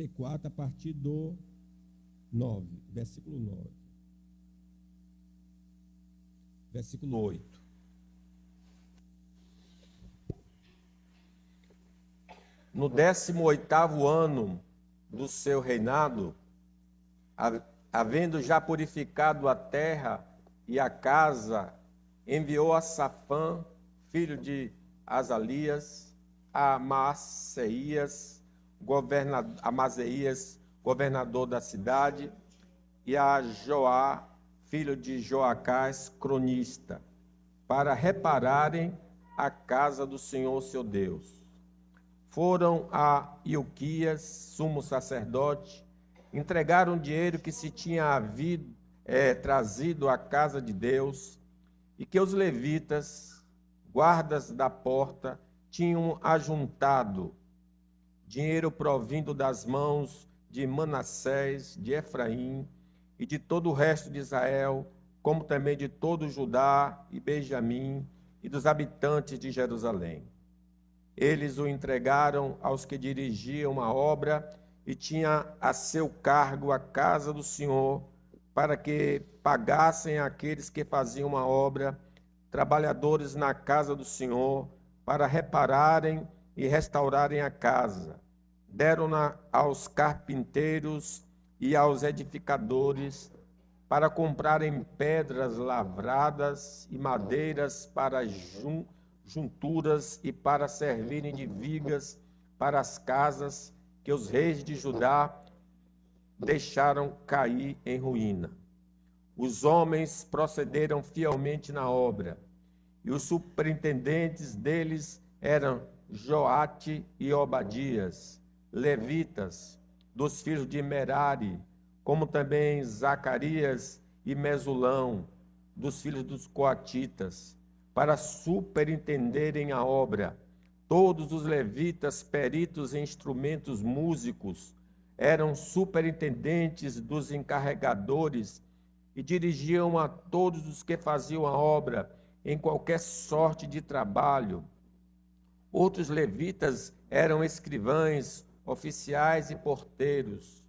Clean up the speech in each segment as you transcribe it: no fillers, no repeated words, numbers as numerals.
44, a partir do 9, versículo 9. Versículo 8. No 18º ano do seu reinado, havendo já purificado a terra e a casa, enviou a Safã, filho de Azalias, a Maaseias, governador da cidade, e a Joá, filho de Joacás, cronista, para repararem a casa do Senhor seu Deus. Foram a Ilquias, sumo sacerdote, entregaram o dinheiro que se tinha trazido à casa de Deus e que os levitas, guardas da porta, tinham ajuntado, dinheiro provindo das mãos de Manassés, de Efraim e de todo o resto de Israel, como também de todo Judá e Benjamim e dos habitantes de Jerusalém. Eles o entregaram aos que dirigiam a obra e tinha a seu cargo a casa do Senhor, para que pagassem àqueles que faziam a obra, trabalhadores na casa do Senhor, para repararem e restaurarem a casa. Deram-na aos carpinteiros e aos edificadores, para comprarem pedras lavradas e madeiras para junturas e para servirem de vigas para as casas que os reis de Judá deixaram cair em ruína. Os homens procederam fielmente na obra, e os superintendentes deles eram Joate e Obadias, levitas, dos filhos de Merari, como também Zacarias e Mesulão, dos filhos dos coatitas, para superintenderem a obra. Todos os levitas, peritos em instrumentos músicos, eram superintendentes dos encarregadores e dirigiam a todos os que faziam a obra em qualquer sorte de trabalho. Outros levitas eram escrivães, oficiais e porteiros.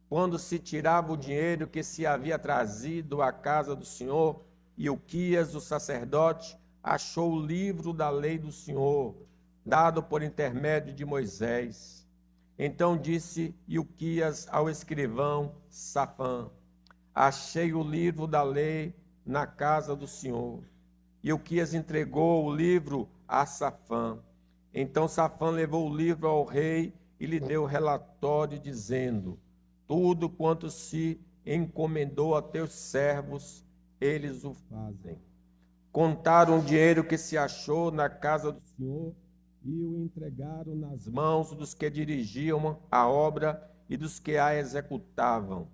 Quando se tirava o dinheiro que se havia trazido à casa do Senhor, Ilquias, o sacerdote, achou o livro da lei do Senhor, dado por intermédio de Moisés. Então disse Ilquias ao escrivão Safã: achei o livro da lei na casa do Senhor. Ilquias entregou o livro a Safã. Então Safã levou o livro ao rei e lhe deu relatório, dizendo: tudo quanto se encomendou a teus servos, eles o fazem. Contaram o dinheiro que se achou na casa do Senhor e o entregaram nas mãos dos que dirigiam a obra e dos que a executavam.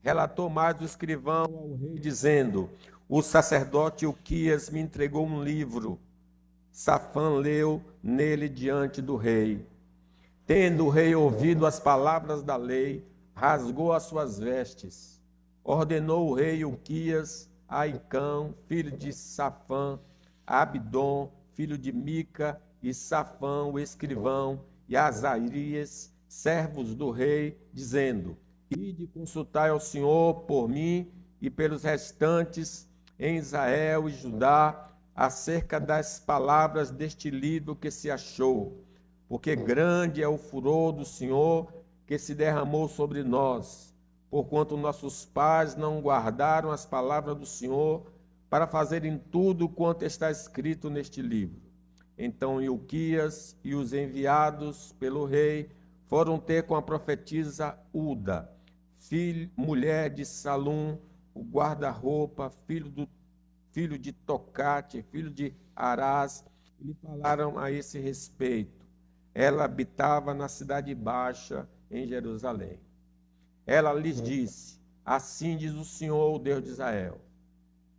Relatou mais o escrivão ao rei, dizendo: o sacerdote Ilquias me entregou um livro. Safã leu nele diante do rei. Tendo o rei ouvido as palavras da lei, rasgou as suas vestes. Ordenou o rei Ilquias a Aicão, filho de Safã, a Abdom, filho de Mica, e Safã, o escrivão, e a Azarias, servos do rei, dizendo: ide consultai ao Senhor por mim e pelos restantes em Israel e Judá, acerca das palavras deste livro que se achou, porque grande é o furor do Senhor que se derramou sobre nós, porquanto nossos pais não guardaram as palavras do Senhor para fazerem tudo quanto está escrito neste livro. Então Ilquias e os enviados pelo rei foram ter com a profetisa Uda, mulher de Salum, o guarda-roupa, filho de Tocate, filho de Arás, e lhe falaram a esse respeito. Ela habitava na cidade baixa, em Jerusalém. Ela lhes disse: assim diz o Senhor, o Deus de Israel: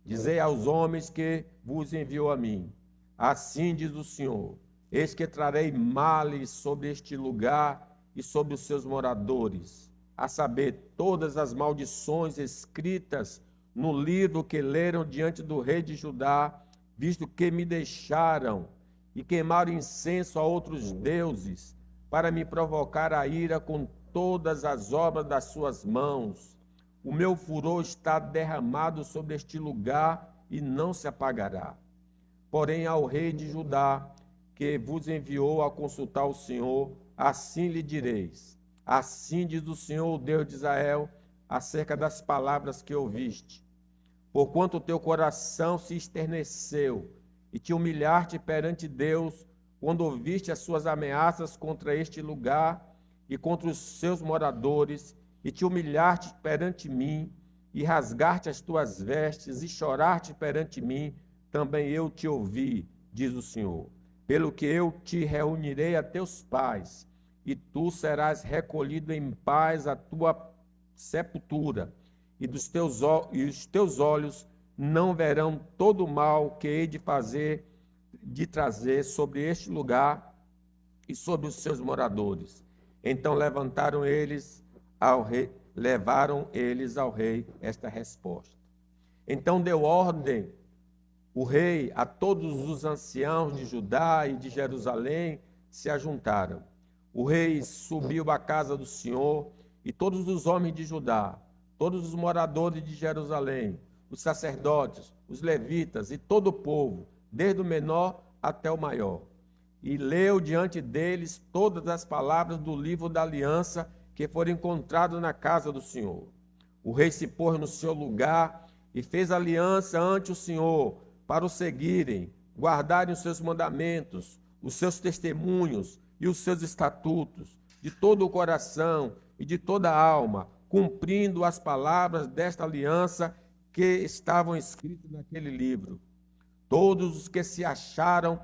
dizei aos homens que vos enviou a mim, assim diz o Senhor: eis que trarei males sobre este lugar e sobre os seus moradores, a saber, todas as maldições escritas no livro que leram diante do rei de Judá, visto que me deixaram e queimaram incenso a outros deuses, para me provocar a ira com todas as obras das suas mãos. O meu furor está derramado sobre este lugar e não se apagará. Porém, ao rei de Judá, que vos enviou a consultar o Senhor, assim lhe direis: assim diz o Senhor, o Deus de Israel, acerca das palavras que ouviste. Porquanto o teu coração se esterneceu e te humilhaste perante Deus, quando ouviste as suas ameaças contra este lugar e contra os seus moradores, e te humilhaste perante mim, e rasgaste as tuas vestes, e choraste perante mim, também eu te ouvi, diz o Senhor. Pelo que eu te reunirei a teus pais, e tu serás recolhido em paz à tua sepultura, e os teus olhos não verão todo o mal que hei de trazer sobre este lugar e sobre os seus moradores. Então levaram eles ao rei esta resposta. Então deu ordem o rei a todos os anciãos de Judá e de Jerusalém se ajuntaram. O rei subiu à casa do Senhor, e todos os homens de Judá, todos os moradores de Jerusalém, os sacerdotes, os levitas e todo o povo, desde o menor até o maior. E leu diante deles todas as palavras do livro da aliança que foram encontradas na casa do Senhor. O rei se pôs no seu lugar e fez aliança ante o Senhor para o seguirem, guardarem os seus mandamentos, os seus testemunhos e os seus estatutos, de todo o coração e de toda a alma, cumprindo as palavras desta aliança que estavam escritas naquele livro. Todos os que se acharam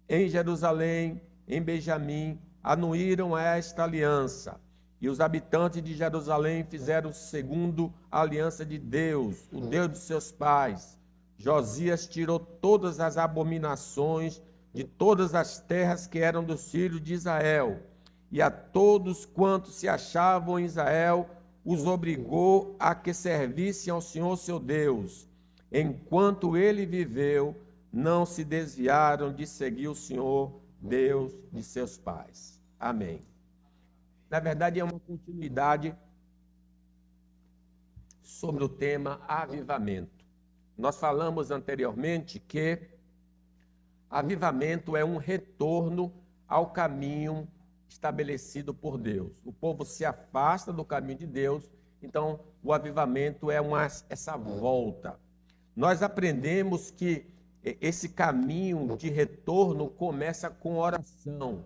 em Jerusalém, em Benjamim, anuíram esta aliança. E os habitantes de Jerusalém fizeram segundo a aliança de Deus, o Deus de seus pais. Josias tirou todas as abominações de todas as terras que eram dos filhos de Israel, e a todos quantos se achavam em Israel, os obrigou a que servissem ao Senhor seu Deus. Enquanto ele viveu, não se desviaram de seguir o Senhor, Deus de seus pais. Amém. Na verdade, é uma continuidade sobre o tema avivamento. Nós falamos anteriormente que avivamento é um retorno ao caminho estabelecido por Deus. O povo se afasta do caminho de Deus, então o avivamento é essa volta. Nós aprendemos que esse caminho de retorno começa com oração.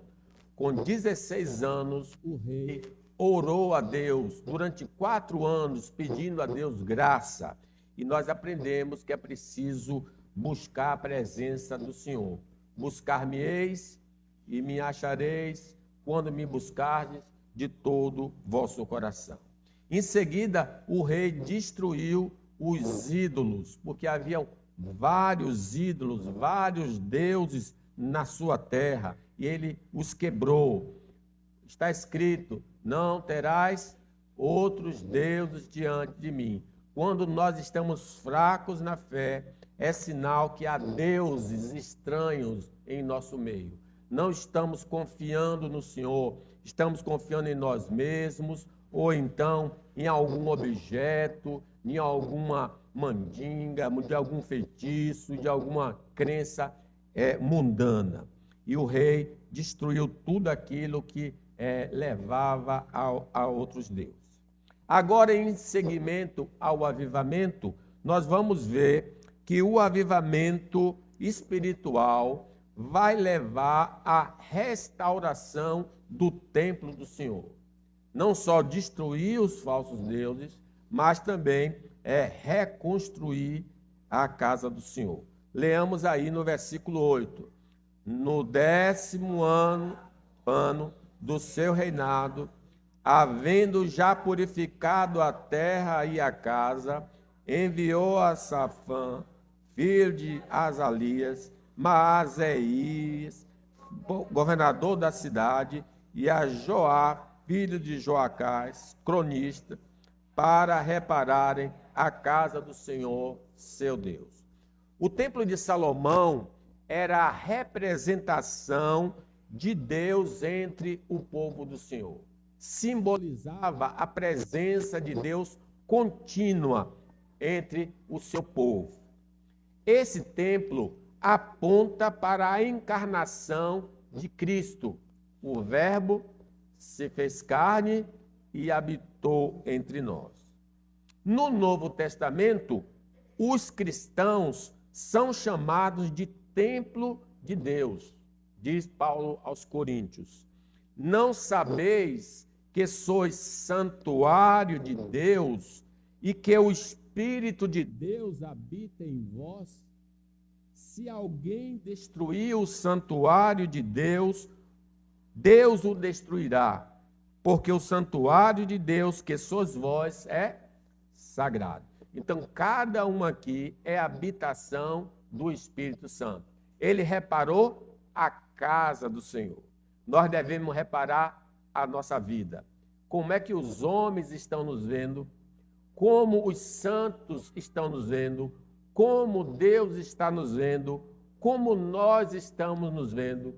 Com 16 anos, o rei orou a Deus durante 4 anos, pedindo a Deus graça. E nós aprendemos que é preciso buscar a presença do Senhor. Buscar-me-eis e me achareis quando me buscardes de todo vosso coração. Em seguida, o rei destruiu os ídolos, porque haviam vários ídolos, vários deuses na sua terra, e ele os quebrou. Está escrito: não terás outros deuses diante de mim. Quando nós estamos fracos na fé, é sinal que há deuses estranhos em nosso meio. Não estamos confiando no Senhor, estamos confiando em nós mesmos, ou então em algum objeto, em alguma mandinga, de algum feitiço, de alguma crença mundana. E o rei destruiu tudo aquilo que levava a outros deuses. Agora, em seguimento ao avivamento, nós vamos ver que o avivamento espiritual vai levar à restauração do templo do Senhor. Não só destruir os falsos deuses, mas também reconstruir a casa do Senhor. Leamos aí no versículo 8. No 10º ano do seu reinado, havendo já purificado a terra e a casa, enviou a Safã, filho de Azalias, Maazéias, governador da cidade, e a Joá, filho de Joacás, cronista, para repararem a casa do Senhor, seu Deus. O templo de Salomão era a representação de Deus entre o povo do Senhor. simbolizava a presença de Deus contínua entre o seu povo. Esse templo aponta para a encarnação de Cristo. O Verbo se fez carne e habitou entre nós. No Novo Testamento, os cristãos são chamados de templo de Deus, diz Paulo aos Coríntios. Não sabeis que sois santuário de Deus e que o Espírito de Deus habita em vós? Se alguém destruir o santuário de Deus, Deus o destruirá, porque o santuário de Deus, que sois vós, é sagrado. Então, cada um aqui é habitação do Espírito Santo. Ele reparou a casa do Senhor. Nós devemos reparar a nossa vida. Como é que os homens estão nos vendo? Como os santos estão nos vendo? Como Deus está nos vendo? Como nós estamos nos vendo?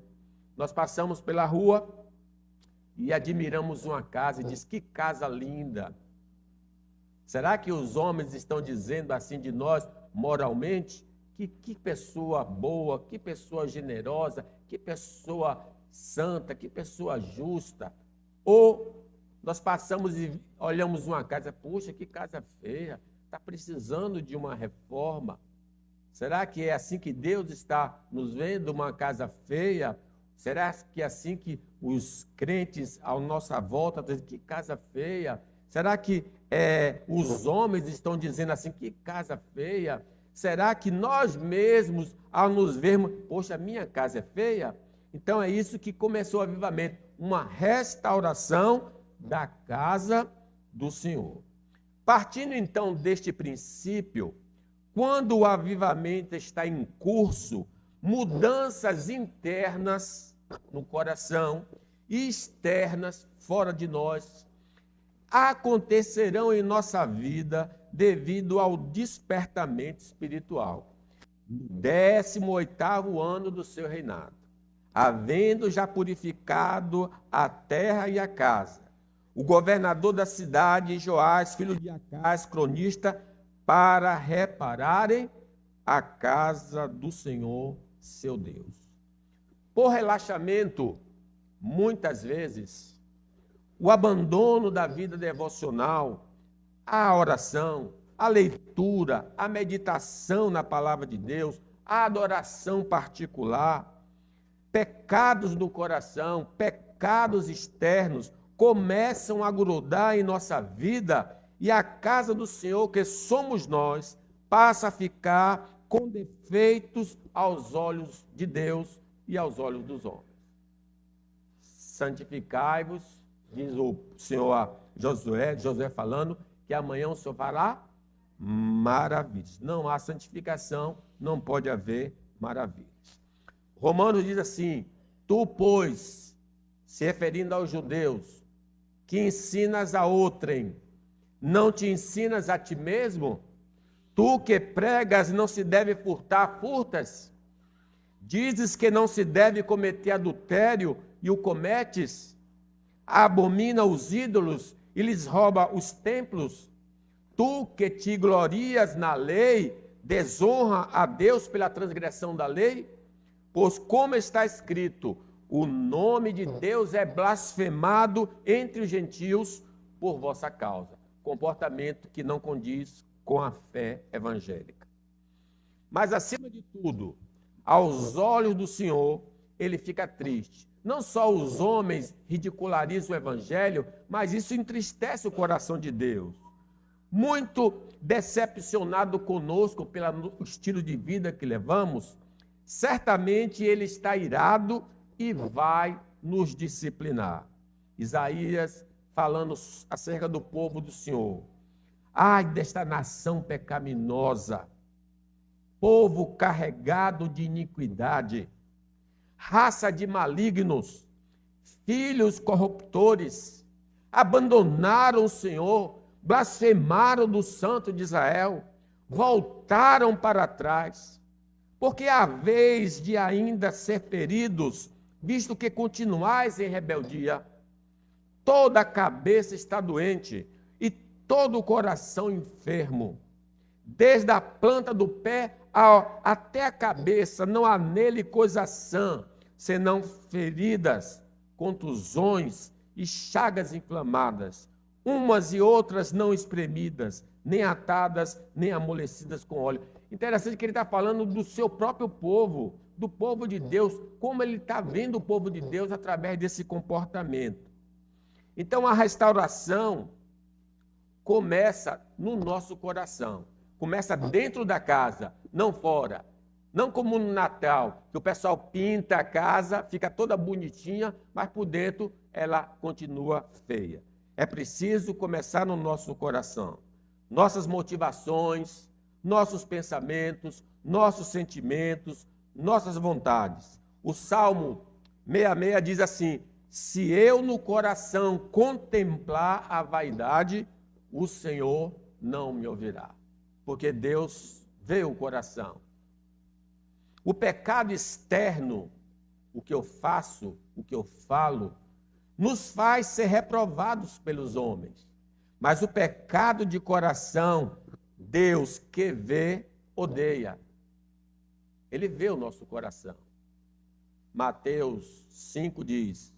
Nós passamos pela rua e admiramos uma casa e diz: que casa linda! Será que os homens estão dizendo assim de nós moralmente? Que pessoa boa, que pessoa generosa, que pessoa santa, que pessoa justa? Ou nós passamos e olhamos uma casa, puxa, que casa feia, está precisando de uma reforma. Será que é assim que Deus está nos vendo, uma casa feia? Será que é assim que os crentes à nossa volta dizem, que casa feia? Será que os homens estão dizendo assim, que casa feia? Será que nós mesmos, ao nos vermos, poxa, minha casa é feia? Então é isso que começou o avivamento, uma restauração da casa do Senhor. Partindo então deste princípio, quando o avivamento está em curso, mudanças internas no coração e externas fora de nós acontecerão em nossa vida devido ao despertamento espiritual. No 18º ano do seu reinado, havendo já purificado a terra e a casa, o governador da cidade, Joás, filho de Acás, cronista, para repararem a casa do Senhor, seu Deus. Por relaxamento, muitas vezes, o abandono da vida devocional, a oração, a leitura, a meditação na palavra de Deus, a adoração particular, pecados do coração, pecados externos, começam a grudar em nossa vida e a casa do Senhor, que somos nós, passa a ficar com defeitos aos olhos de Deus e aos olhos dos homens. Santificai-vos, diz o Senhor a Josué falando, que amanhã o Senhor fará maravilhas. Não há santificação, não pode haver maravilhas. Romanos diz assim, tu, pois, se referindo aos judeus, que ensinas a outrem, não te ensinas a ti mesmo? Tu que pregas não se deve furtar, furtas? Dizes que não se deve cometer adultério e o cometes? Abomina os ídolos e lhes rouba os templos? Tu que te glorias na lei, desonra a Deus pela transgressão da lei? Pois como está escrito, o nome de Deus é blasfemado entre os gentios por vossa causa. Comportamento que não condiz com a fé evangélica. Mas, acima de tudo, aos olhos do Senhor, ele fica triste. Não só os homens ridicularizam o evangelho, mas isso entristece o coração de Deus. Muito decepcionado conosco pelo estilo de vida que levamos, certamente ele está irado e vai nos disciplinar. Isaías falando acerca do povo do Senhor. Ai desta nação pecaminosa, povo carregado de iniquidade, raça de malignos, filhos corruptores, abandonaram o Senhor, blasfemaram do Santo de Israel, voltaram para trás, porque há vez de ainda ser feridos, visto que continuais em rebeldia. toda a cabeça está doente e todo o coração enfermo. Desde a planta do pé até a cabeça, não há nele coisa sã, senão feridas, contusões e chagas inflamadas, umas e outras não espremidas, nem atadas, nem amolecidas com óleo. Interessante que ele está falando do seu próprio povo, do povo de Deus, como ele está vendo o povo de Deus através desse comportamento. Então a restauração começa no nosso coração, começa dentro da casa, não fora. Não como no Natal, que o pessoal pinta a casa, fica toda bonitinha, mas por dentro ela continua feia. É preciso começar no nosso coração. Nossas motivações, nossos pensamentos, nossos sentimentos, nossas vontades. O Salmo 66 diz assim: se eu no coração contemplar a vaidade, o Senhor não me ouvirá. Porque Deus vê o coração. O pecado externo, o que eu faço, o que eu falo, nos faz ser reprovados pelos homens. Mas o pecado de coração, Deus que vê, odeia. Ele vê o nosso coração. Mateus 5 diz: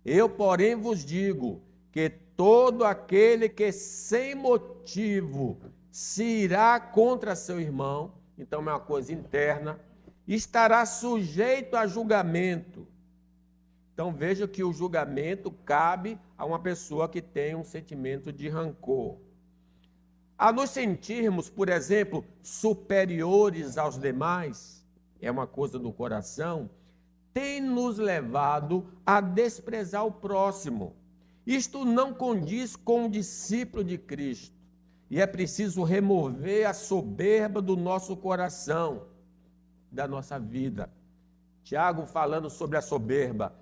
eu, porém, vos digo que todo aquele que sem motivo se irá contra seu irmão, então é uma coisa interna, estará sujeito a julgamento. Então veja que o julgamento cabe a uma pessoa que tem um sentimento de rancor. A nos sentirmos, por exemplo, superiores aos demais, é uma coisa do coração, tem nos levado a desprezar o próximo. Isto não condiz com o discípulo de Cristo. E é preciso remover a soberba do nosso coração, da nossa vida. Tiago falando sobre a soberba.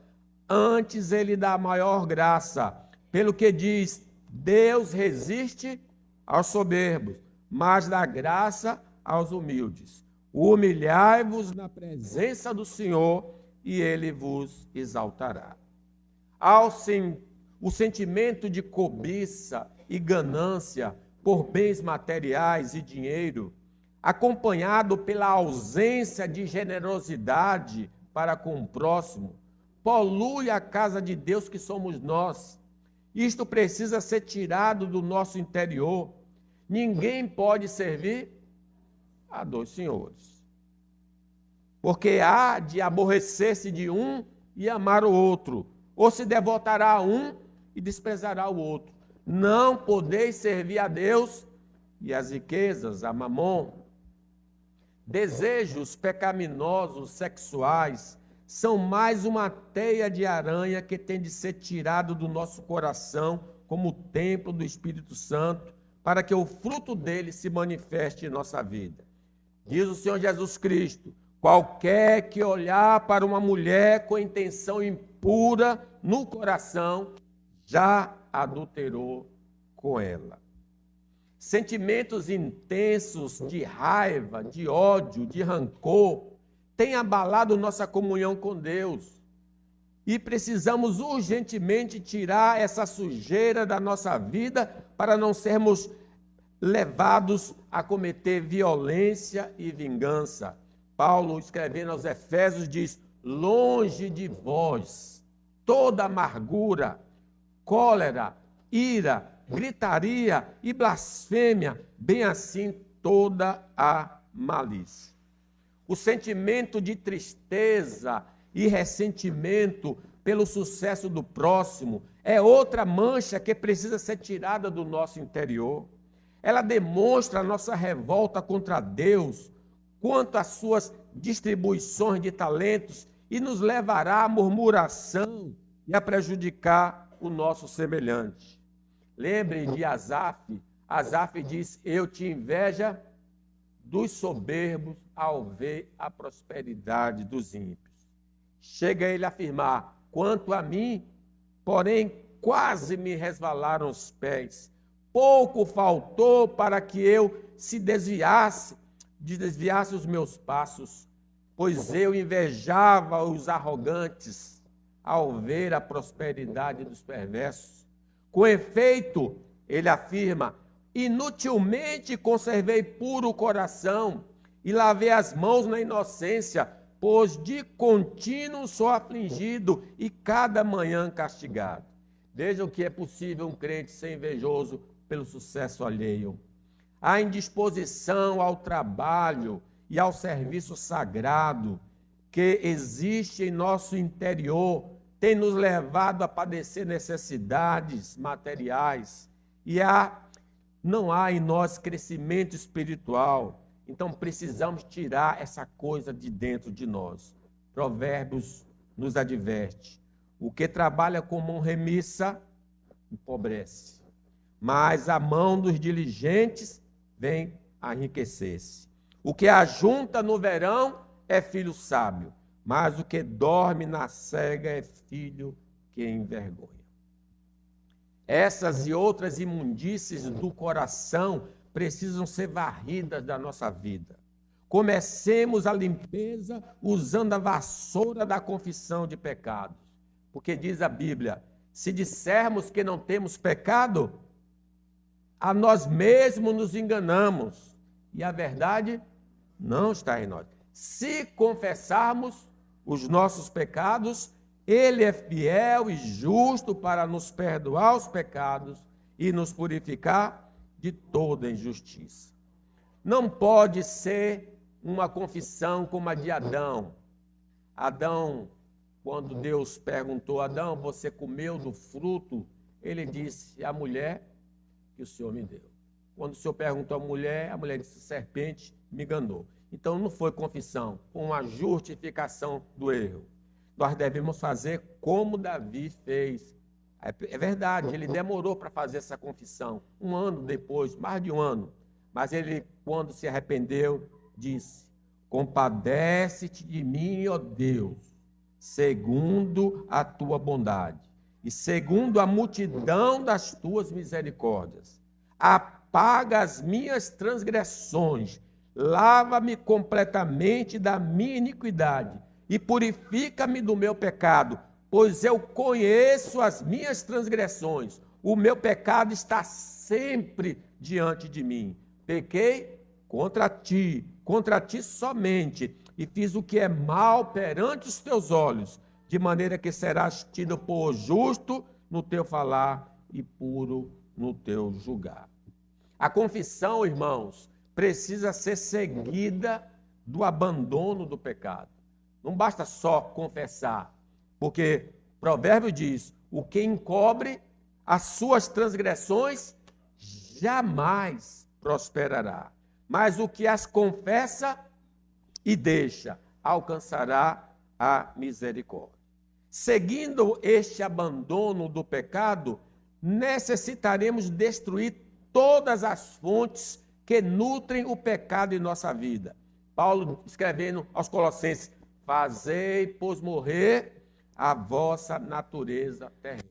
Antes ele dá maior graça, pelo que diz: Deus resiste aos soberbos, mas dá graça aos humildes. Humilhai-vos na presença do Senhor e ele vos exaltará. O sentimento de cobiça e ganância por bens materiais e dinheiro, acompanhado pela ausência de generosidade para com o próximo, polui a casa de Deus que somos nós. Isto precisa ser tirado do nosso interior. Ninguém pode servir a dois senhores, porque há de aborrecer-se de um e amar o outro, ou se devotará a um e desprezará o outro. Não podeis servir a Deus e as riquezas, a mamon. Desejos pecaminosos sexuais são mais uma teia de aranha que tem de ser tirado do nosso coração como templo do Espírito Santo, para que o fruto dele se manifeste em nossa vida. Diz o Senhor Jesus Cristo: qualquer que olhar para uma mulher com intenção impura no coração, já adulterou com ela. Sentimentos intensos de raiva, de ódio, de rancor, têm abalado nossa comunhão com Deus. E precisamos urgentemente tirar essa sujeira da nossa vida para não sermos levados a cometer violência e vingança. Paulo, escrevendo aos Efésios, diz: longe de vós toda amargura, cólera, ira, gritaria e blasfêmia, bem assim toda a malícia. O sentimento de tristeza e ressentimento pelo sucesso do próximo é outra mancha que precisa ser tirada do nosso interior. Ela demonstra a nossa revolta contra Deus quanto às suas distribuições de talentos e nos levará à murmuração e a prejudicar o nosso semelhante. Lembre de Asaf. Asaf diz: eu te inveja dos soberbos ao ver a prosperidade dos ímpios. Chega ele a afirmar: quanto a mim, porém, quase me resvalaram os pés. Pouco faltou para que eu desviasse os meus passos, pois eu invejava os arrogantes ao ver a prosperidade dos perversos. Com efeito, ele afirma, inutilmente conservei puro o coração e lavei as mãos na inocência, pois de contínuo sou afligido e cada manhã castigado. Vejam que é possível um crente ser invejoso pelo sucesso alheio. A indisposição ao trabalho e ao serviço sagrado que existe em nosso interior tem nos levado a padecer necessidades materiais e não há em nós crescimento espiritual. Então precisamos tirar essa coisa de dentro de nós. Provérbios nos adverte. O que trabalha com mão remissa empobrece, mas a mão dos diligentes vem a enriquecer-se. O que ajunta no verão é filho sábio, mas o que dorme na cega é filho que envergonha. Essas e outras imundícies do coração precisam ser varridas da nossa vida. Comecemos a limpeza usando a vassoura da confissão de pecados. Porque diz a Bíblia, se dissermos que não temos pecado, a nós mesmos nos enganamos e a verdade não está em nós. Se confessarmos os nossos pecados, Ele é fiel e justo para nos perdoar os pecados e nos purificar de toda injustiça. Não pode ser uma confissão como a de Adão. Adão, quando Deus perguntou a Adão, você comeu do fruto? Ele disse, a mulher que o Senhor me deu. Quando o Senhor perguntou à mulher, a mulher disse, serpente me enganou. Então não foi confissão, foi uma justificação do erro. Nós devemos fazer como Davi fez. É verdade, ele demorou para fazer essa confissão. 1 ano depois, mais de 1 ano. Mas ele, quando se arrependeu, disse, compadece-te de mim, ó Deus, segundo a tua bondade e segundo a multidão das tuas misericórdias. Apaga as minhas transgressões, lava-me completamente da minha iniquidade e purifica-me do meu pecado, pois eu conheço as minhas transgressões, o meu pecado está sempre diante de mim. Pequei contra ti somente, e fiz o que é mal perante os teus olhos, de maneira que serás tido por justo no teu falar e puro no teu julgar. A confissão, irmãos, precisa ser seguida do abandono do pecado. Não basta só confessar, porque Provérbio diz, o que encobre as suas transgressões jamais prosperará, mas o que as confessa e deixa alcançará a misericórdia. Seguindo este abandono do pecado, necessitaremos destruir todas as fontes que nutrem o pecado em nossa vida. Paulo escrevendo aos Colossenses, fazei, pois morrer a vossa natureza terrena.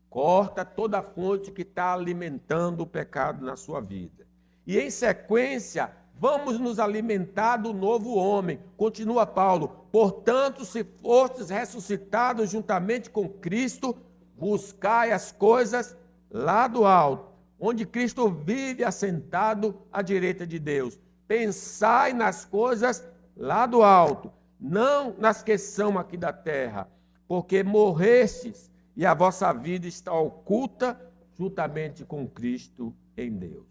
Corta toda a fonte que está alimentando o pecado na sua vida. E em sequência, vamos nos alimentar do novo homem. Continua Paulo, portanto, se fostes ressuscitados juntamente com Cristo, buscai as coisas lá do alto, onde Cristo vive assentado à direita de Deus. Pensai nas coisas lá do alto, não nas que são aqui da terra, porque morrestes e a vossa vida está oculta juntamente com Cristo em Deus.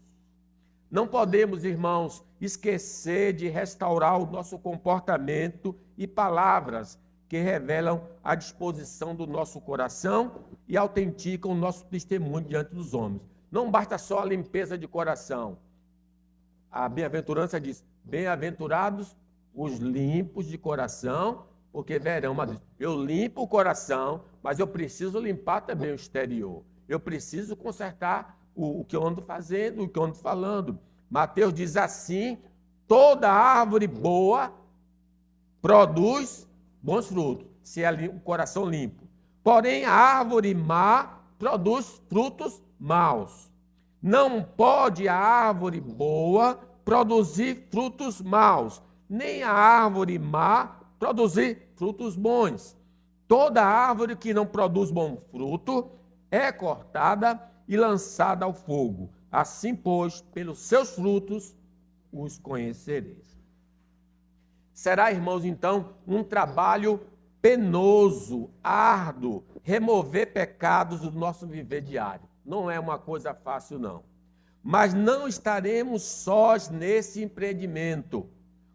Não podemos, irmãos, esquecer de restaurar o nosso comportamento e palavras que revelam a disposição do nosso coração e autenticam o nosso testemunho diante dos homens. Não basta só a limpeza de coração. A bem-aventurança diz, bem-aventurados os limpos de coração, porque verão, mas eu limpo o coração, mas eu preciso limpar também o exterior. Eu preciso consertar o que eu ando fazendo, o que eu ando falando. Mateus diz assim, toda árvore boa produz bons frutos, se é o coração limpo. Porém, a árvore má produz frutos maus. Não pode a árvore boa produzir frutos maus, nem a árvore má produzir frutos bons. Toda árvore que não produz bom fruto é cortada e lançada ao fogo. Assim, pois, pelos seus frutos os conhecereis. Será, irmãos, então, um trabalho penoso, árduo, remover pecados do nosso viver diário. Não é uma coisa fácil, não. Mas não estaremos sós nesse empreendimento.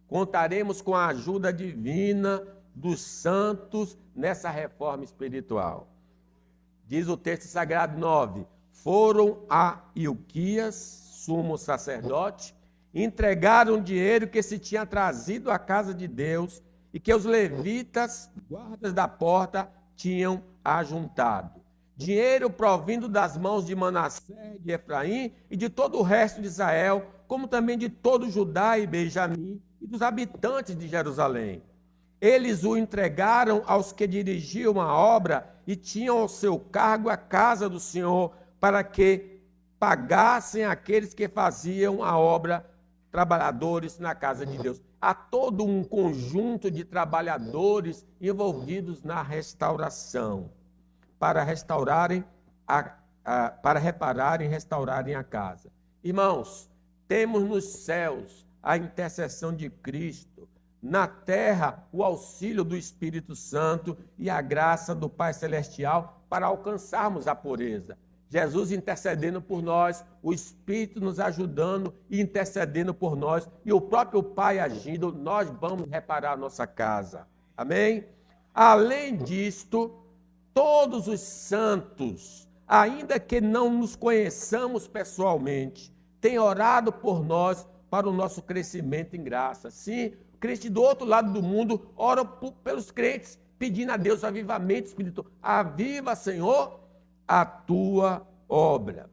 Contaremos com a ajuda divina dos santos nessa reforma espiritual. Diz o texto sagrado 9: foram a Ilquias, sumo sacerdote, entregaram dinheiro que se tinha trazido à casa de Deus e que os levitas, guardas da porta, tinham ajuntado. Dinheiro provindo das mãos de Manassés, de Efraim e de todo o resto de Israel, como também de todo Judá e Benjamim e dos habitantes de Jerusalém. Eles o entregaram aos que dirigiam a obra e tinham ao seu cargo a casa do Senhor, para que pagassem aqueles que faziam a obra, trabalhadores na casa de Deus. Há todo um conjunto de trabalhadores envolvidos na restauração, para restaurarem, para repararem e restaurarem a casa. Irmãos, temos nos céus a intercessão de Cristo, na terra o auxílio do Espírito Santo e a graça do Pai Celestial para alcançarmos a pureza. Jesus intercedendo por nós, o Espírito nos ajudando e intercedendo por nós, e o próprio Pai agindo, nós vamos reparar a nossa casa. Amém? Além disto, todos os santos, ainda que não nos conheçamos pessoalmente, têm orado por nós para o nosso crescimento em graça. Sim, crente do outro lado do mundo ora pelos crentes, pedindo a Deus avivamento espiritual. Aviva, Senhor, a tua obra.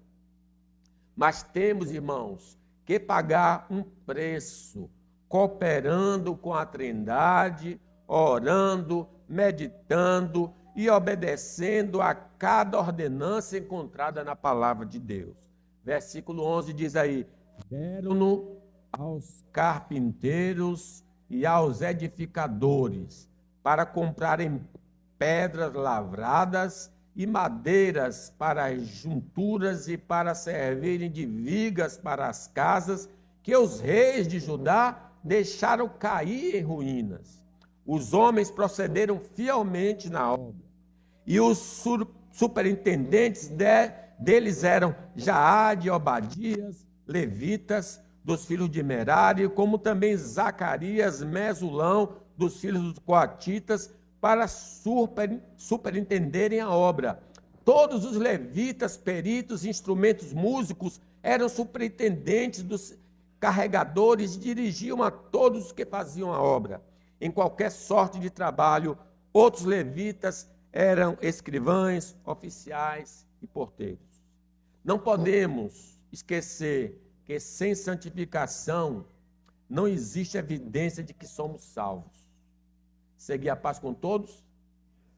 Mas temos, irmãos, que pagar um preço, cooperando com a Trindade, orando, meditando e obedecendo a cada ordenança encontrada na palavra de Deus. Versículo 11 diz aí: deram-no aos carpinteiros e aos edificadores para comprarem pedras lavradas e madeiras para as junturas e para servirem de vigas para as casas que os reis de Judá deixaram cair em ruínas. Os homens procederam fielmente na obra, e os superintendentes deles eram Jaade, Obadias, levitas, dos filhos de Merari, como também Zacarias, Mesulão, dos filhos dos coatitas, para superintenderem a obra. Todos os levitas, peritos, instrumentos músicos eram superintendentes dos carregadores e dirigiam a todos os que faziam a obra. Em qualquer sorte de trabalho, outros levitas eram escrivães, oficiais e porteiros. Não podemos esquecer que sem santificação não existe evidência de que somos salvos. Seguir a paz com todos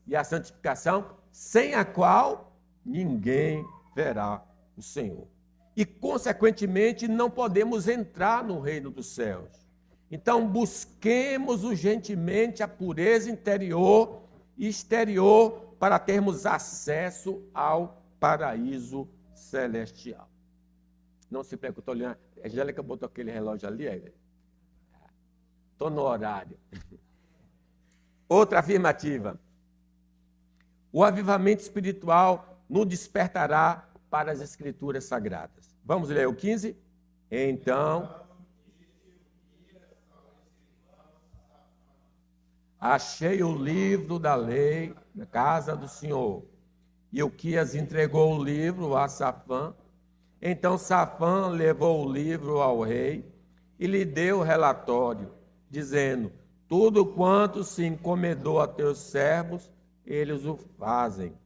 e a santificação, sem a qual ninguém verá o Senhor. E, consequentemente, não podemos entrar no reino dos céus. Então, busquemos urgentemente a pureza interior e exterior para termos acesso ao paraíso celestial. Não se preocupe, estou olhando. A Angélica botou aquele relógio ali. Estou no horário. Outra afirmativa. O avivamento espiritual nos despertará para as Escrituras Sagradas. Vamos ler o 15? Então, achei o livro da lei na casa do Senhor. E Ilquias entregou o livro a Safã. Então Safã levou o livro ao rei e lhe deu o relatório, dizendo: tudo quanto se encomendou a teus servos, eles o fazem.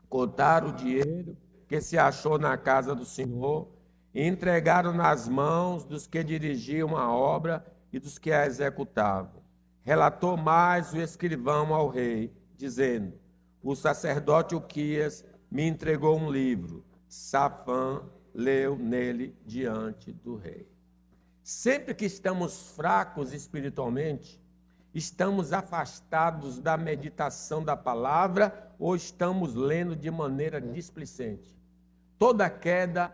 Contaram o dinheiro que se achou na casa do Senhor e entregaram nas mãos dos que dirigiam a obra e dos que a executavam. Relatou mais o escrivão ao rei, dizendo: o sacerdote Ilquias me entregou um livro. Safã leu nele diante do rei. Sempre que estamos fracos espiritualmente, estamos afastados da meditação da palavra ou estamos lendo de maneira displicente? Toda queda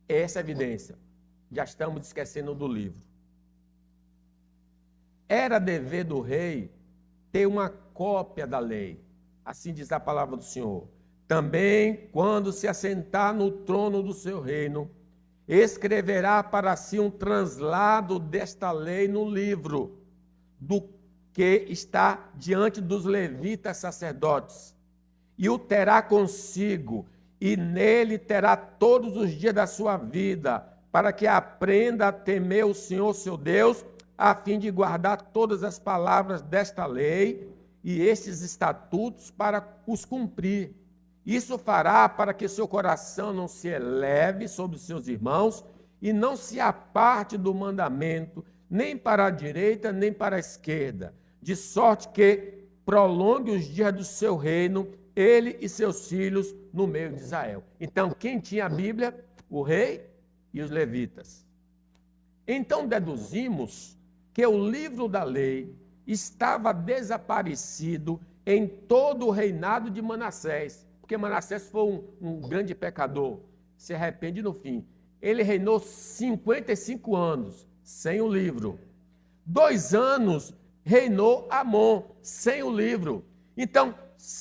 é essa evidência. Já estamos esquecendo do livro. Era dever do rei ter uma cópia da lei. Assim diz a palavra do Senhor. Também, quando se assentar no trono do seu reino, escreverá para si um translado desta lei no livro, do que está diante dos levitas sacerdotes, e o terá consigo, e nele terá todos os dias da sua vida, para que aprenda a temer o Senhor seu Deus, a fim de guardar todas as palavras desta lei e estes estatutos para os cumprir. Isso fará para que seu coração não se eleve sobre os seus irmãos e não se aparte do mandamento, nem para a direita, nem para a esquerda, de sorte que prolongue os dias do seu reino, ele e seus filhos no meio de Israel. Então, quem tinha a Bíblia? O rei e os levitas. Então, deduzimos que o livro da lei estava desaparecido em todo o reinado de Manassés, porque Manassés foi um grande pecador, se arrepende no fim. Ele reinou 55 anos sem o livro. 2 anos reinou Amon sem o livro. Então,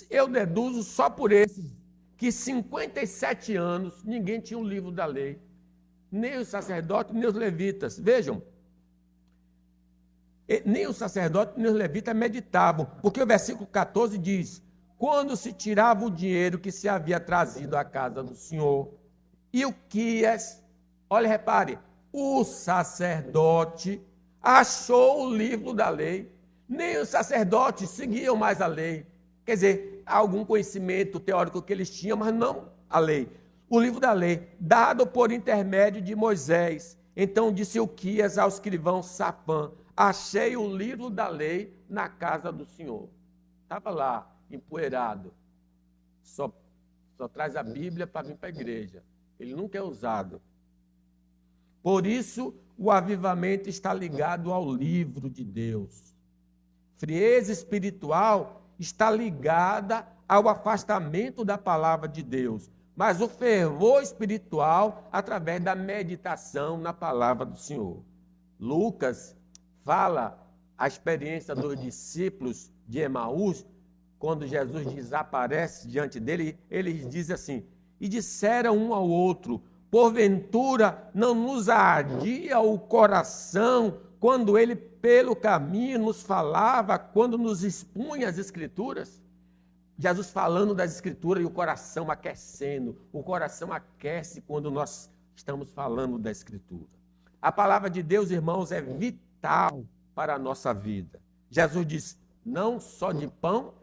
eu deduzo só por esses, que 57 anos ninguém tinha o livro da lei. Nem os sacerdotes, nem os levitas. Vejam, nem os sacerdotes, nem os levitas meditavam, porque o versículo 14 diz: quando se tirava o dinheiro que se havia trazido à casa do Senhor, Ilquias, olha, repare, o sacerdote achou o livro da lei. Nem os sacerdotes seguiam mais a lei. Quer dizer, algum conhecimento teórico que eles tinham, mas não a lei. O livro da lei, dado por intermédio de Moisés. Então disse Ilquias ao escrivão Safã: achei o livro da lei na casa do Senhor. Estava lá, empoeirado. Só traz a Bíblia para vir para a igreja. Ele nunca é usado. Por isso, o avivamento está ligado ao livro de Deus. Frieza espiritual está ligada ao afastamento da palavra de Deus, mas o fervor espiritual através da meditação na palavra do Senhor. Lucas fala a experiência dos discípulos de Emaús, quando Jesus desaparece diante dele, eles dizem assim: e disseram um ao outro: porventura não nos ardia o coração quando ele pelo caminho nos falava, quando nos expunha as Escrituras? Jesus falando das Escrituras e o coração aquecendo. O coração aquece quando nós estamos falando da Escritura. A palavra de Deus, irmãos, é vital para a nossa vida. Jesus diz: não só de pão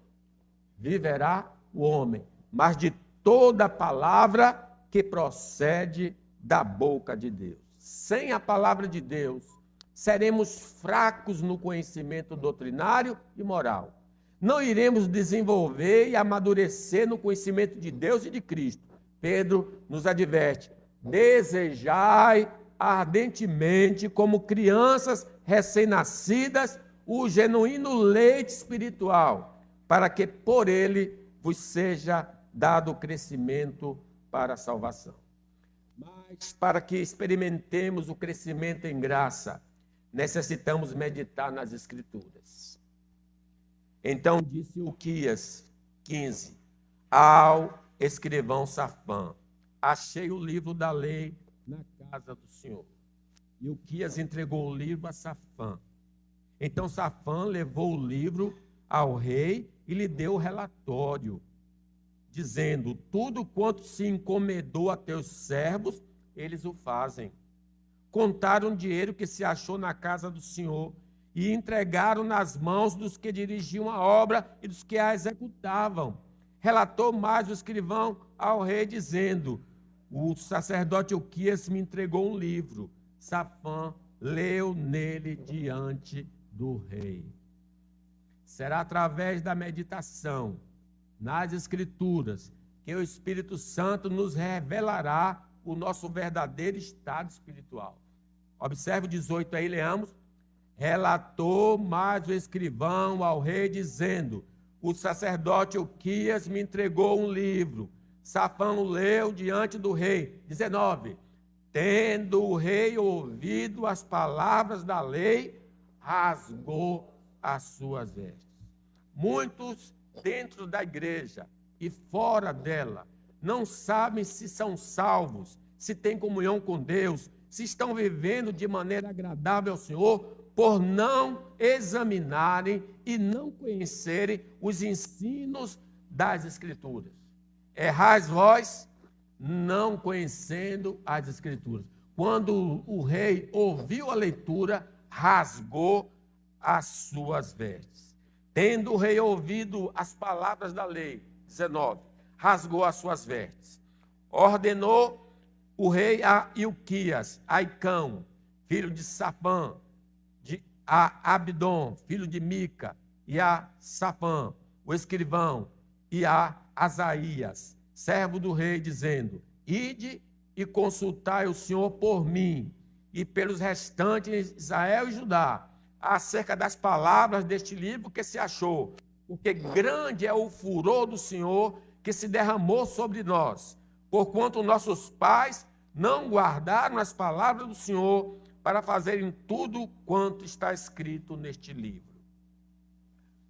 viverá o homem, mas de toda palavra que procede da boca de Deus. Sem a palavra de Deus, seremos fracos no conhecimento doutrinário e moral. Não iremos desenvolver e amadurecer no conhecimento de Deus e de Cristo. Pedro nos adverte: desejai ardentemente, como crianças recém-nascidas, o genuíno leite espiritual, para que por ele vos seja dado o crescimento para a salvação. Mas para que experimentemos o crescimento em graça, necessitamos meditar nas Escrituras. Então disse Ilquias, 15, ao escrivão Safã: achei o livro da lei na casa do Senhor. Ilquias entregou o livro a Safã. Então Safã levou o livro ao rei e lhe deu o relatório, dizendo: tudo quanto se encomendou a teus servos, eles o fazem. Contaram o dinheiro que se achou na casa do Senhor e entregaram nas mãos dos que dirigiam a obra e dos que a executavam. Relatou mais o escrivão ao rei, dizendo: o sacerdote Ilquias me entregou um livro. Safã leu nele diante do rei. Será através da meditação nas Escrituras que o Espírito Santo nos revelará o nosso verdadeiro estado espiritual. Observe o 18 aí, leamos. Relatou mais o escrivão ao rei, dizendo: o sacerdote Uquias me entregou um livro. Safã o leu diante do rei. 19. Tendo o rei ouvido as palavras da lei, rasgou as suas vestes. Muitos dentro da igreja e fora dela não sabem se são salvos, se têm comunhão com Deus, se estão vivendo de maneira agradável ao Senhor, por não examinarem e não conhecerem os ensinos das Escrituras. Errais vós, não conhecendo as Escrituras. Quando o rei ouviu a leitura, rasgou as suas vestes. Tendo o rei ouvido as palavras da lei, 19, rasgou as suas vestes. Ordenou o rei a Ilquias, a Icão, filho de Safã, a Abdom, filho de Mica, e a Safã, o escrivão, e a Asaías, servo do rei, dizendo: ide e consultai o Senhor por mim e pelos restantes de Israel e Judá, acerca das palavras deste livro que se achou, porque grande é o furor do Senhor que se derramou sobre nós, porquanto nossos pais não guardaram as palavras do Senhor para fazerem tudo quanto está escrito neste livro.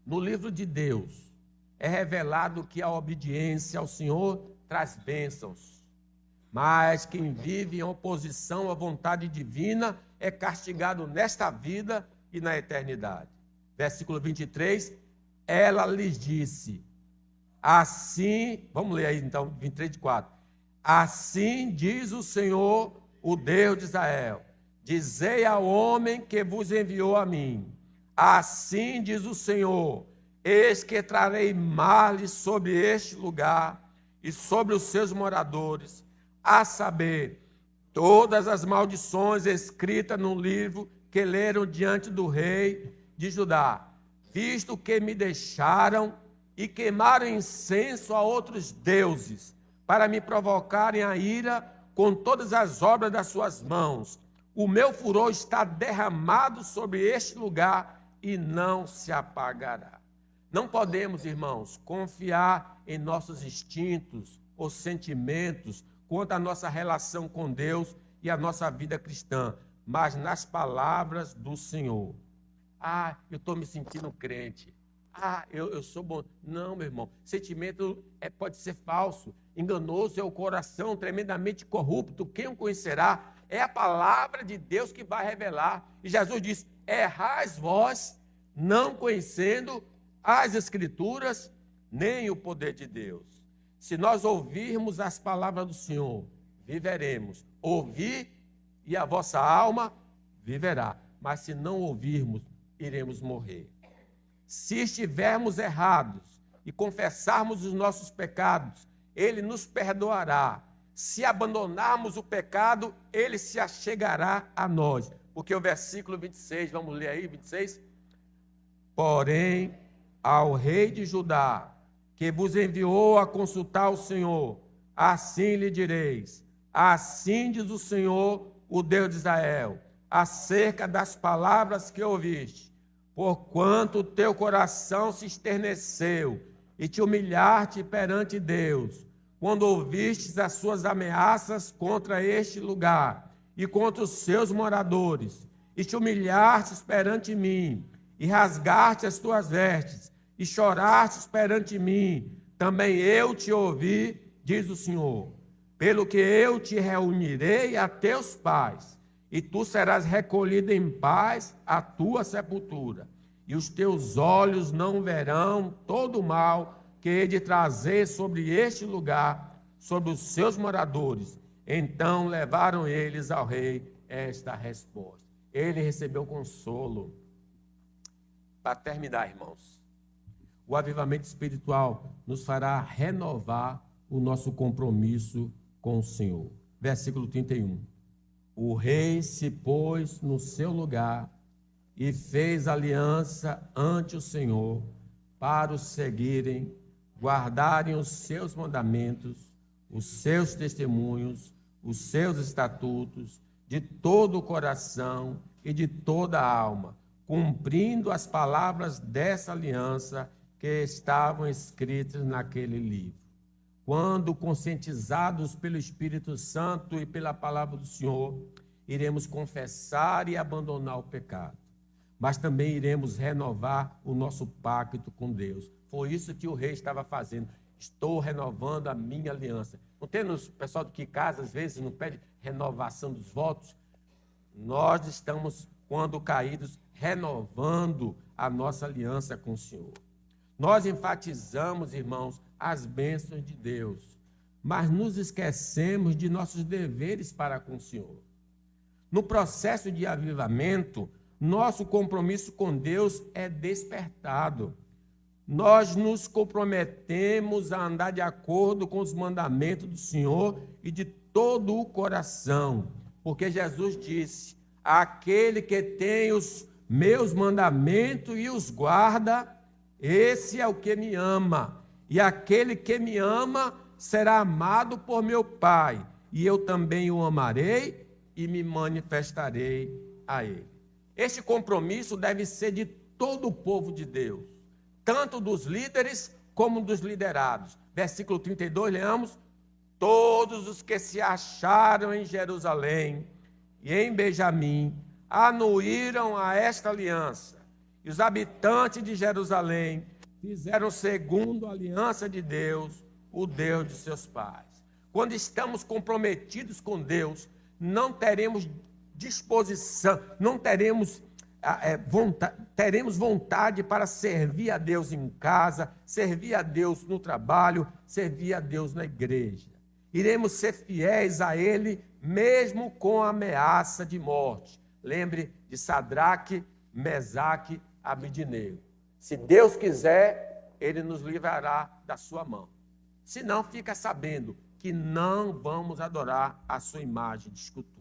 No livro de Deus é revelado que a obediência ao Senhor traz bênçãos, mas quem vive em oposição à vontade divina é castigado nesta vida e na eternidade. Versículo 23, ela lhes disse, assim, vamos ler aí então, 23:4. Assim diz o Senhor, o Deus de Israel, dizei ao homem que vos enviou a mim, assim diz o Senhor, eis que trarei males sobre este lugar e sobre os seus moradores, a saber, todas as maldições escritas no livro que leram diante do rei de Judá, visto que me deixaram e queimaram incenso a outros deuses, para me provocarem a ira com todas as obras das suas mãos. O meu furor está derramado sobre este lugar e não se apagará. Não podemos, irmãos, confiar em nossos instintos ou sentimentos quanto à nossa relação com Deus e a nossa vida cristã, mas nas palavras do Senhor. Ah, eu estou me sentindo crente. Ah, eu sou bom. Não, meu irmão, sentimento pode ser falso. Enganoso é o coração, tremendamente corrupto. Quem o conhecerá? É a palavra de Deus que vai revelar. E Jesus diz, errais vós, não conhecendo as Escrituras, nem o poder de Deus. Se nós ouvirmos as palavras do Senhor, viveremos. Ouvi e a vossa alma viverá. Mas se não ouvirmos, iremos morrer. Se estivermos errados e confessarmos os nossos pecados, Ele nos perdoará. Se abandonarmos o pecado, Ele se achegará a nós. Porque o versículo 26, vamos ler aí, 26. Porém, ao rei de Judá, que vos enviou a consultar o Senhor, assim lhe direis, assim diz o Senhor, o Deus de Israel, acerca das palavras que ouviste, porquanto o teu coração se esterneceu e te humilhaste perante Deus, quando ouvistes as suas ameaças contra este lugar e contra os seus moradores, e te humilhastes perante mim, e rasgaste as tuas vestes, e chorastes perante mim, também eu te ouvi, diz o Senhor, pelo que eu te reunirei a teus pais, e tu serás recolhido em paz à tua sepultura, e os teus olhos não verão todo o mal que hei de trazer sobre este lugar, sobre os seus moradores. Então levaram eles ao rei esta resposta. Ele recebeu consolo. Para terminar, irmãos, o avivamento espiritual nos fará renovar o nosso compromisso com o Senhor. Versículo 31. O rei se pôs no seu lugar e fez aliança ante o Senhor para o seguirem, guardarem os seus mandamentos, os seus testemunhos, os seus estatutos, de todo o coração e de toda a alma, cumprindo as palavras dessa aliança que estavam escritos naquele livro. Quando conscientizados pelo Espírito Santo e pela palavra do Senhor, iremos confessar e abandonar o pecado, mas também iremos renovar o nosso pacto com Deus. Foi isso que o rei estava fazendo. Estou renovando a minha aliança. Não tem o pessoal que casa, às vezes, não pede renovação dos votos? Nós estamos, quando caídos, renovando a nossa aliança com o Senhor. Nós enfatizamos, irmãos, as bênçãos de Deus, mas nos esquecemos de nossos deveres para com o Senhor. No processo de avivamento, nosso compromisso com Deus é despertado. Nós nos comprometemos a andar de acordo com os mandamentos do Senhor e de todo o coração, porque Jesus disse: aquele que tem os meus mandamentos e os guarda, esse é o que me ama, e aquele que me ama será amado por meu Pai, e eu também o amarei e me manifestarei a ele. Este compromisso deve ser de todo o povo de Deus, tanto dos líderes como dos liderados. Versículo 32, leamos: todos os que se acharam em Jerusalém e em Benjamim anuíram a esta aliança, e os habitantes de Jerusalém fizeram segundo a aliança de Deus, o Deus de seus pais. Quando estamos comprometidos com Deus, não teremos disposição, não teremos teremos vontade para servir a Deus em casa, servir a Deus no trabalho, servir a Deus na igreja. Iremos ser fiéis a Ele, mesmo com a ameaça de morte. Lembre de Sadraque, Mesaque, Abednego. Se Deus quiser, Ele nos livrará da sua mão. Se não, fica sabendo que não vamos adorar a sua imagem de escultura.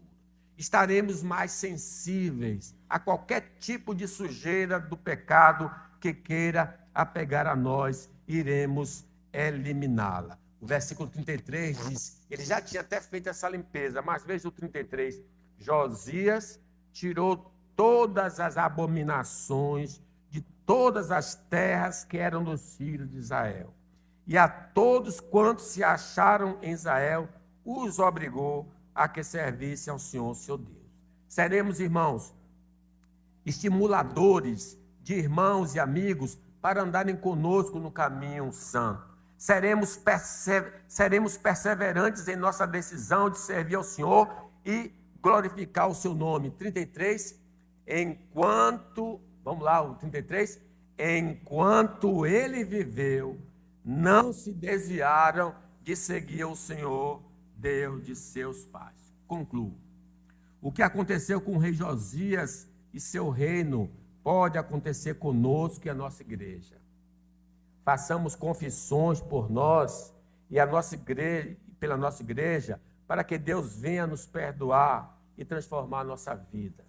Estaremos mais sensíveis a qualquer tipo de sujeira do pecado que queira apegar a nós, iremos eliminá-la. O versículo 33 diz, ele já tinha até feito essa limpeza, mas veja o 33, Josias tirou todas as abominações de todas as terras que eram dos filhos de Israel, e a todos quantos se acharam em Israel, os obrigou a que servissem ao Senhor, seu Deus. Seremos, irmãos, estimuladores de irmãos e amigos para andarem conosco no caminho santo. Seremos perseverantes em nossa decisão de servir ao Senhor e glorificar o seu nome. 33, vamos lá, o 33, enquanto ele viveu, não se desviaram de seguir o Senhor, Deus de seus pais. Concluo. O que aconteceu com o rei Josias e seu reino pode acontecer conosco e a nossa igreja. Façamos confissões por nós e a nossa igreja, pela nossa igreja, para que Deus venha nos perdoar e transformar a nossa vida.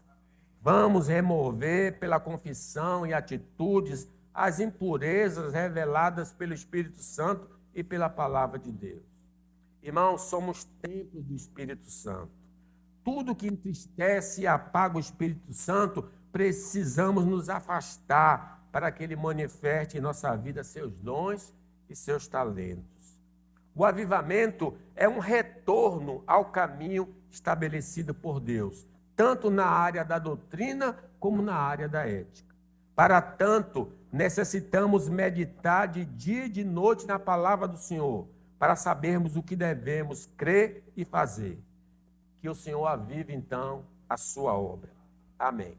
Vamos remover pela confissão e atitudes as impurezas reveladas pelo Espírito Santo e pela palavra de Deus. Irmãos, somos templos do Espírito Santo. Tudo que entristece e apaga o Espírito Santo, precisamos nos afastar para que ele manifeste em nossa vida seus dons e seus talentos. O avivamento é um retorno ao caminho estabelecido por Deus, tanto na área da doutrina como na área da ética. Para tanto, necessitamos meditar de dia e de noite na palavra do Senhor, para sabermos o que devemos crer e fazer. Que o Senhor avive, então, a sua obra. Amém.